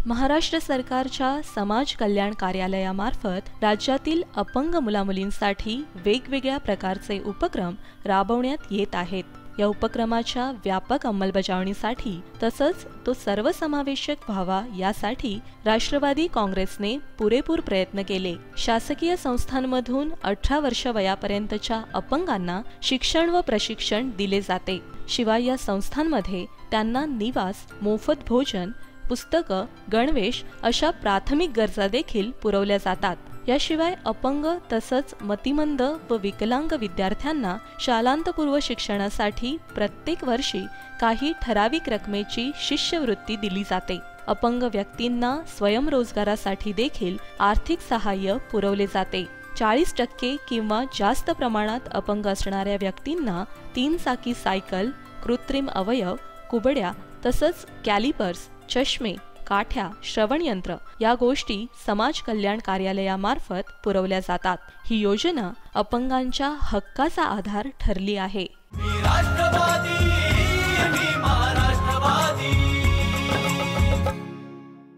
महाराष्ट्र सरकारच्या समाज कल्याण कार्यालयामार्फत राज्यातील अपंग मुलामुलींसाठी वेगवेगळ्या प्रकारचे उपक्रम राबवण्यात येत आहेत। या उपक्रमाच्या व्यापक अंमलबजावणीसाठी तसंच तो सर्वसमावेशक व्हावा यासाठी राष्ट्रवादी काँग्रेसने पुरेपूर प्रयत्न केले। शासकीय संस्थांमधून 18 वर्ष वयापर्यंतच्या अपंगांना शिक्षण व प्रशिक्षण दिले जाते। शिवाय या संस्थांमध्ये त्यांना निवास, मोफत भोजन, पुस्तकं, गणवेश अशा प्राथमिक गरजा देखील पुरवल्या जातात। याशिवाय अपंग तसंच मतिमंद व विकलांग विद्यार्थ्यांना शालांतपूर्व शिक्षणासाठी प्रत्येक वर्षी काही ठराविक रकमेची शिष्यवृत्ती दिली जाते। अपंग व्यक्तींना स्वयंरोजगारासाठी देखील आर्थिक सहाय्य पुरवले जाते। 40% किंवा जास्त प्रमाणात अपंग असणाऱ्या व्यक्तींना 3 चाकी सायकल, कृत्रिम अवयव, कुबड्या तसंच कॅलिपर्स, चष्मे, काठ्या, श्रवणयंत्र या गोष्टी समाज कल्याण कार्यालयामार्फत पुरवल्या जातात। ही योजना अपंगांच्या हक्काचा आधार ठरली आहे।